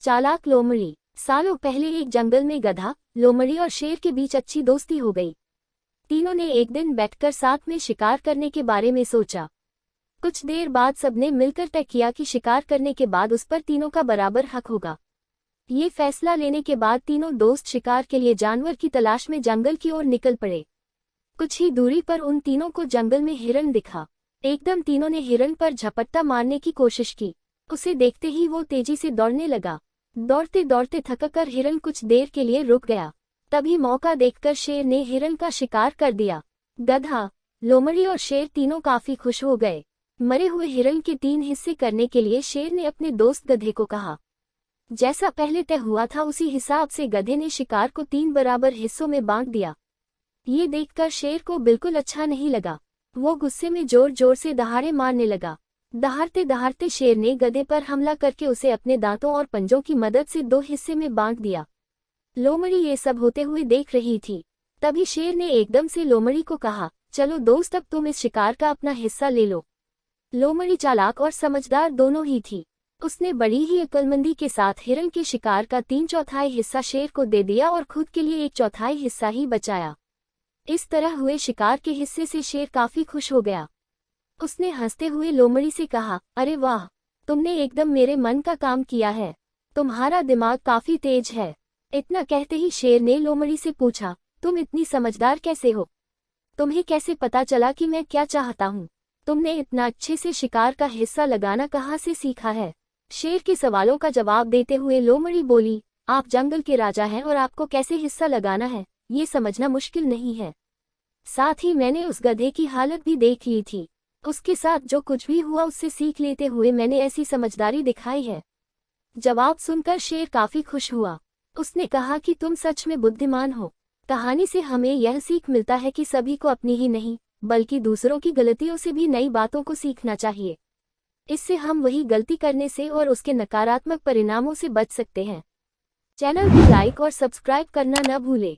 चालाक लोमड़ी। सालों पहले एक जंगल में गधा, लोमड़ी और शेर के बीच अच्छी दोस्ती हो गई। तीनों ने एक दिन बैठकर साथ में शिकार करने के बारे में सोचा। कुछ देर बाद सबने मिलकर तय किया कि शिकार करने के बाद उस पर तीनों का बराबर हक होगा। ये फैसला लेने के बाद तीनों दोस्त शिकार के लिए जानवर की तलाश में जंगल की ओर निकल पड़े। कुछ ही दूरी पर उन तीनों को जंगल में हिरण दिखा। एकदम तीनों ने हिरण पर झपट्टा मारने की कोशिश की। उसे देखते ही वो तेजी से दौड़ने लगा। दौड़ते दौड़ते थककर हिरण कुछ देर के लिए रुक गया। तभी मौका देखकर शेर ने हिरण का शिकार कर दिया। गधा, लोमड़ी और शेर तीनों काफी खुश हो गए। मरे हुए हिरण के 3 हिस्से करने के लिए शेर ने अपने दोस्त गधे को कहा। जैसा पहले तय हुआ था उसी हिसाब से गधे ने शिकार को 3 बराबर हिस्सों में बांट दिया। ये देखकर शेर को बिल्कुल अच्छा नहीं लगा। वो गुस्से में जोर जोर से दहाड़े मारने लगा। दहाड़ते दहाड़ते शेर ने गधे पर हमला करके उसे अपने दांतों और पंजों की मदद से 2 हिस्से में बांट दिया। लोमड़ी ये सब होते हुए देख रही थी। तभी शेर ने एकदम से लोमड़ी को कहा, चलो दोस्त, अब तुम इस शिकार का अपना हिस्सा ले लो। लोमड़ी चालाक और समझदार दोनों ही थी। उसने बड़ी ही अक्लमंदी के साथ हिरण के शिकार का 3/4 हिस्सा शेर को दे दिया और खुद के लिए 1/4 हिस्सा ही बचाया। इस तरह हुए शिकार के हिस्से से शेर काफी खुश हो गया। उसने हंसते हुए लोमड़ी से कहा, अरे वाह, तुमने एकदम मेरे मन का काम किया है। तुम्हारा दिमाग काफी तेज है। इतना कहते ही शेर ने लोमड़ी से पूछा, तुम इतनी समझदार कैसे हो? तुम्हें कैसे पता चला कि मैं क्या चाहता हूँ? तुमने इतना अच्छे से शिकार का हिस्सा लगाना कहाँ से सीखा है? शेर के सवालों का जवाब देते हुए लोमड़ी बोली, आप जंगल के राजा हैं और आपको कैसे हिस्सा लगाना है ये समझना मुश्किल नहीं है। साथ ही मैंने उस गधे की हालत भी देख ली थी। उसके साथ जो कुछ भी हुआ उससे सीख लेते हुए मैंने ऐसी समझदारी दिखाई है। जवाब सुनकर शेर काफी खुश हुआ। उसने कहा कि तुम सच में बुद्धिमान हो। कहानी से हमें यह सीख मिलता है कि सभी को अपनी ही नहीं बल्कि दूसरों की गलतियों से भी नई बातों को सीखना चाहिए। इससे हम वही गलती करने से और उसके नकारात्मक परिणामों से बच सकते हैं। चैनल को लाइक और सब्सक्राइब करना न भूलें।